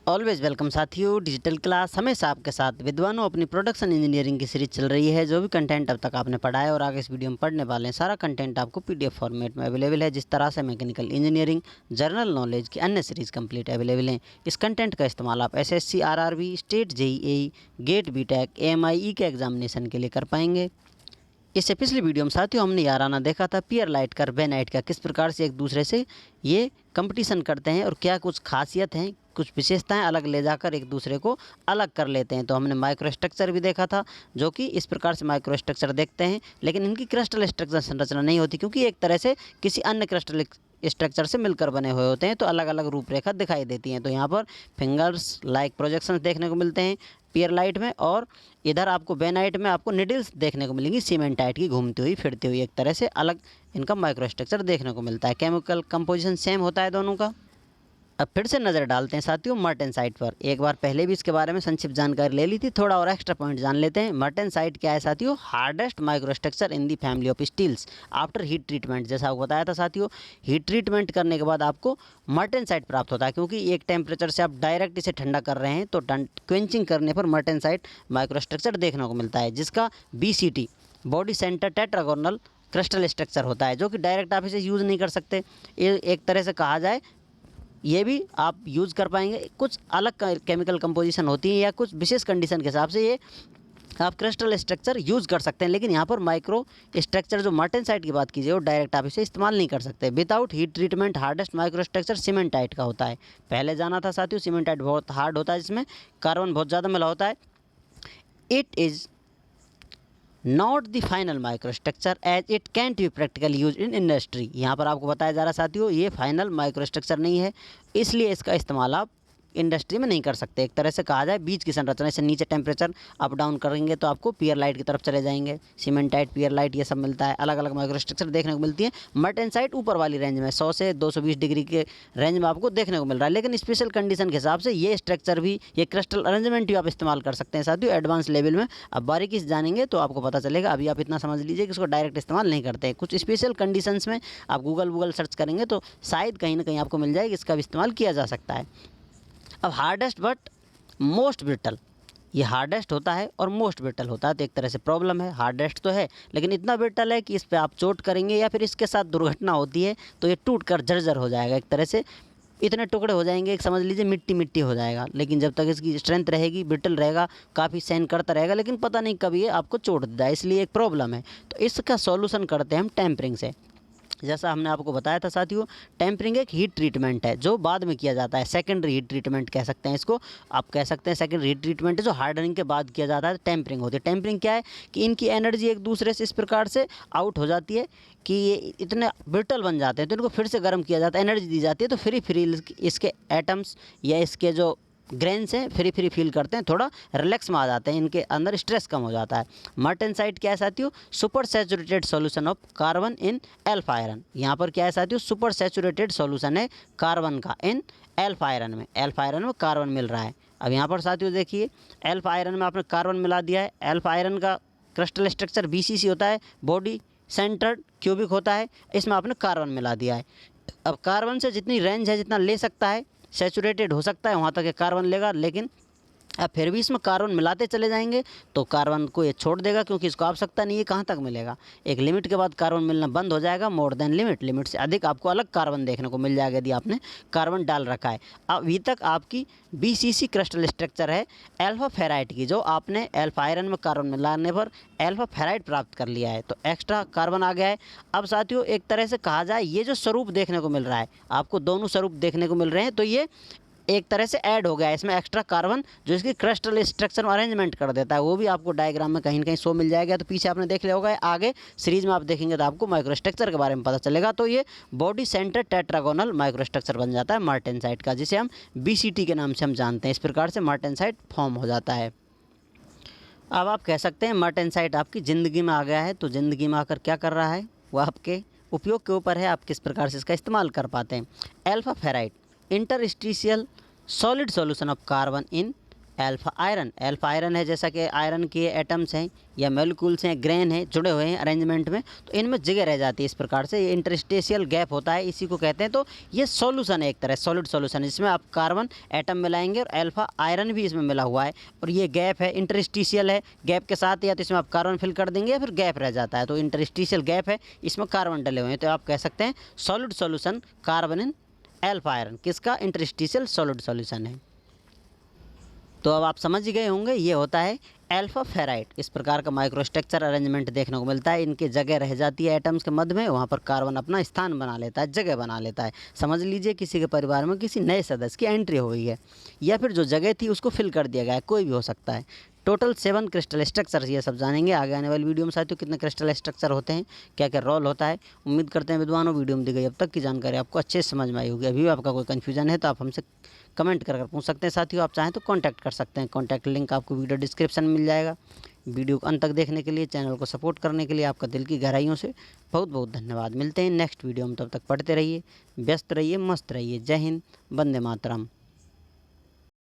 Always welcome साथियों, digital class हमेशा आपके साथ। विद्वानों, अपनी प्रोडक्शन इंजीनियरिंग की सीरीज चल रही है। जो भी कंटेंट अब तक आपने पढ़ा है और आगे इस वीडियो में पढ़ने वाले हैं, सारा कंटेंट आपको पीडीएफ फॉर्मेट में अवेलेबल है। जिस तरह से मैकेनिकल इंजीनियरिंग, जनरल नॉलेज की अन्य सीरीज कंप्लीट अवेलेबल हैं। इस कंटेंट का इस्तेमाल आप SSC, RRB, state JEE, GATE, BTech, AMI के एग्जामिनेशन के लिए कर पाएंगे। इससे पिछली वीडियो में साथियों हमने याराना देखा था पियर लाइट का, बेनाइट का, किस प्रकार से एक दूसरे से ये कंपटीशन करते हैं और क्या कुछ खासियत हैं, कुछ विशेषताएं अलग ले जाकर एक दूसरे को अलग कर लेते हैं। तो हमने माइक्रो स्ट्रक्चर भी देखा था, जो कि इस प्रकार से माइक्रो स्ट्रक्चर देखते हैं, लेकिन इनकी क्रिस्टल स्ट्रक्चर संरचना नहीं होती, क्योंकि एक तरह से किसी अन्य क्रिस्टल स्ट्रक्चर से मिलकर बने हुए होते हैं, तो अलग अलग रूपरेखा दिखाई देती हैं। तो यहाँ पर फिंगर्स लाइक प्रोजेक्शंस देखने को मिलते हैं पियर लाइट में, और इधर आपको बेनाइट में आपको निडल्स देखने को मिलेंगी सीमेंटाइट की, घूमती हुई फिरती हुई। एक तरह से अलग इनका माइक्रो स्ट्रक्चर देखने को मिलता है। केमिकल कंपोजिशन सेम होता है दोनों का। अब फिर से नज़र डालते हैं साथियों मार्टेनसाइट पर। एक बार पहले भी इसके बारे में संक्षिप्त जानकारी ले ली थी, थोड़ा और एक्स्ट्रा पॉइंट जान लेते हैं। मार्टेनसाइट क्या है साथियों? Hardest microstructure in the family of steels after heat treatment. जैसा आपको बताया था साथियों, हीट ट्रीटमेंट करने के बाद आपको मार्टेनसाइट प्राप्त होता है, क्योंकि एक टेम्परेचर से आप डायरेक्ट इसे ठंडा कर रहे हैं, तो क्वेंचिंग करने पर मार्टेनसाइट माइक्रोस्ट्रक्चर देखने को मिलता है, जिसका BCT body centre tetragonal crystal structure होता है, जो कि डायरेक्ट आप इसे यूज़ नहीं कर सकते। ये एक तरह से कहा जाए, ये भी आप यूज़ कर पाएंगे। कुछ अलग केमिकल कंपोजिशन होती है या कुछ विशेष कंडीशन के हिसाब से ये आप क्रिस्टल स्ट्रक्चर यूज़ कर सकते हैं, लेकिन यहाँ पर माइक्रो स्ट्रक्चर जो मार्टेनसाइट की बात कीजिए, वो डायरेक्ट आप इसे इस्तेमाल नहीं कर सकते। Without heat treatment hardest micro structure cementite का होता है। पहले जाना था साथियों, सीमेंटाइट बहुत हार्ड होता है, जिसमें कार्बन बहुत ज़्यादा मिला होता है। It is not the final microstructure as it can't be practical use in industry. यहाँ पर आपको बताया जा रहा साथियों, ये फाइनल माइक्रोस्ट्रक्चर नहीं है, इसलिए इसका इस्तेमाल आप इंडस्ट्री में नहीं कर सकते। एक तरह से कहा जाए, बीज की संरचना से नीचे टेम्परेचर अप डाउन करेंगे तो आपको पियर लाइट की तरफ चले जाएंगे। सीमेंटाइट, पियर लाइट, ये सब मिलता है। अलग अलग माइक्रोस्ट्रक्चर देखने को मिलती है। मार्टेनसाइट ऊपर वाली रेंज में 100 से 220 डिग्री के रेंज में आपको देखने को मिल रहा है, लेकिन स्पेशल कंडीशन के हिसाब से ये स्ट्रक्चर भी, ये क्रिस्टल अरेंजमेंट भी आप इस्तेमाल कर सकते हैं साथियों एडवांस लेवल में। अब बारीकी से जानेंगे तो आपको पता चलेगा। अभी आप इतना समझ लीजिए कि इसको डायरेक्ट इस्तेमाल नहीं करते हैं। कुछ स्पेशल कंडीशंस में आप गूगल सर्च करेंगे तो शायद कहीं ना कहीं आपको मिल जाएगी, इसका भी इस्तेमाल किया जा सकता है। अब हार्डेस्ट बट मोस्ट ब्रिटल, ये हार्डेस्ट होता है और मोस्ट ब्रिटल होता है, तो एक तरह से प्रॉब्लम है। हार्डेस्ट तो है, लेकिन इतना ब्रिटल है कि इस पर आप चोट करेंगे या फिर इसके साथ दुर्घटना होती है तो ये टूट कर जर्जर हो जाएगा। एक तरह से इतने टुकड़े हो जाएंगे, एक समझ लीजिए मिट्टी मिट्टी हो जाएगा। लेकिन जब तक इसकी स्ट्रेंथ रहेगी, ब्रिटल रहेगा, काफ़ी सहन करता रहेगा, लेकिन पता नहीं कब ये आपको चोट दे जाए, इसलिए एक प्रॉब्लम है। तो इसका सॉल्यूशन करते हैं हम टेम्परिंग से। जैसा हमने आपको बताया था साथियों, टेम्परिंग एक हीट ट्रीटमेंट है जो बाद में किया जाता है। सेकेंडरी हीट ट्रीटमेंट कह सकते हैं इसको, आप कह सकते हैं सेकेंडरी हीट ट्रीटमेंट है जो हार्डनिंग के बाद किया जाता है। टेम्परिंग होती है। टेम्परिंग क्या है कि इनकी एनर्जी एक दूसरे से इस प्रकार से आउट हो जाती है कि ये इतने ब्रिटल बन जाते हैं, तो इनको फिर से गर्म किया जाता है, एनर्जी दी जाती है, तो फ्री इसके एटम्स या इसके जो ग्रेन्स हैं फ्री फील करते हैं, थोड़ा रिलैक्स में आ जाते हैं, इनके अंदर स्ट्रेस कम हो जाता है। मार्टेनसाइट क्या है साथियों? Super saturated solution of carbon in alpha iron. यहाँ पर क्या है साथियों? सुपर सैचुरेटेड सॉल्यूशन है कार्बन का इन एल्फा आयरन में। एल्फा आयरन में कार्बन मिल रहा है। अब यहाँ पर साथियों देखिए, एल्फा आयरन में आपने कार्बन मिला दिया है। एल्फा आयरन का क्रिस्टल स्ट्रक्चर BCC होता है, बॉडी सेंटर्ड क्यूबिक होता है, इसमें आपने कार्बन मिला दिया है। अब कार्बन से जितनी रेंज है, जितना ले सकता है, सैचुरेटेड हो सकता है, वहाँ तक ये कार्बन लेगा, लेकिन अब फिर भी इसमें कार्बन मिलाते चले जाएंगे तो कार्बन को ये छोड़ देगा, क्योंकि इसको आवश्यकता नहीं है, कहाँ तक मिलेगा। एक लिमिट के बाद कार्बन मिलना बंद हो जाएगा। मोर देन लिमिट, लिमिट से अधिक आपको अलग कार्बन देखने को मिल जाएगा यदि आपने कार्बन डाल रखा है। अभी तक आपकी BCC क्रिस्टल स्ट्रक्चर है एल्फा फेराइट की, जो आपने एल्फा आयरन में कार्बन मिलाने पर एल्फा फेराइट प्राप्त कर लिया है, तो एक्स्ट्रा कार्बन आ गया है। अब साथियों एक तरह से कहा जाए, ये जो स्वरूप देखने को मिल रहा है, आपको दोनों स्वरूप देखने को मिल रहे हैं, तो ये एक तरह से ऐड हो गया है इसमें एक्स्ट्रा कार्बन, जो इसकी क्रिस्टल स्ट्रक्चर में अरेंजमेंट कर देता है। वो भी आपको डायग्राम में कहीं ना कहीं शो मिल जाएगा, तो पीछे आपने देख लिया होगा। आगे सीरीज में आप देखेंगे तो आपको माइक्रोस्ट्रक्चर के बारे में पता चलेगा। तो ये बॉडी सेंटर टेट्रागोनल माइक्रोस्ट्रक्चर बन जाता है मार्टेनसाइट का, जिसे हम BCT के नाम से हम जानते हैं। इस प्रकार से मार्टेनसाइट फॉर्म हो जाता है। अब आप कह सकते हैं मार्टेनसाइट आपकी ज़िंदगी में आ गया है, तो ज़िंदगी में आकर क्या कर रहा है, वह आपके उपयोग के ऊपर है, आप किस प्रकार से इसका इस्तेमाल कर पाते हैं। Alpha ferrite interstitial solid solution of carbon in alpha iron है, जैसा कि आयरन के एटम्स हैं या मॉलिक्यूल्स हैं, ग्रेन हैं, जुड़े हुए हैं अरेंजमेंट में, तो इनमें जगह रह जाती है इस प्रकार से। ये इंटरस्टेशियल गैप होता है, इसी को कहते हैं। तो ये सॉल्यूशन है, एक तरह सॉलिड सॉल्यूशन, जिसमें आप कार्बन एटम मिलाएंगे और अल्फा आयरन भी इसमें मिला हुआ है, और ये गैप है, इंटरस्टिशियल है। गैप के साथ या तो इसमें आप कार्बन फिल कर देंगे या फिर गैप रह जाता है, तो इंटरस्टिशियल गैप है, इसमें कार्बन डले हुए हैं, तो आप कह सकते हैं solid solution carbon in alpha iron, किसका? इंटरस्टिशियल सॉलिड सॉल्यूशन है। तो अब आप समझ गए होंगे, ये होता है अल्फा फेराइट। इस प्रकार का माइक्रोस्ट्रक्चर अरेंजमेंट देखने को मिलता है, इनकी जगह रह जाती है एटम्स के मध्य में, वहाँ पर कार्बन अपना स्थान बना लेता है, जगह बना लेता है। समझ लीजिए किसी के परिवार में किसी नए सदस्य की एंट्री हुई है, या फिर जो जगह थी उसको फिल कर दिया गया है, कोई भी हो सकता है। टोटल 7 क्रिस्टल स्ट्रक्चर ये सब जानेंगे आगे आने वाली वीडियो में। साथियों, कितने क्रिस्टल स्ट्रक्चर होते हैं, क्या क्या रोल होता है। उम्मीद करते हैं विद्वानों वीडियो में दी गई अब तक की जानकारी आपको अच्छे से समझ में आई होगी। अभी भी आपका कोई कन्फ्यूजन है तो आप हमसे कमेंट कर पूछ सकते हैं। साथियों, आप चाहें तो कांटेक्ट कर सकते हैं, कांटेक्ट लिंक आपको वीडियो डिस्क्रिप्शन में मिल जाएगा। वीडियो को अंत तक देखने के लिए, चैनल को सपोर्ट करने के लिए आपका दिल की गहराइयों से बहुत बहुत धन्यवाद। मिलते हैं नेक्स्ट वीडियो में, तब तक पढ़ते रहिए, व्यस्त रहिए, मस्त रहिए। जय हिंद, वंदे मातरम।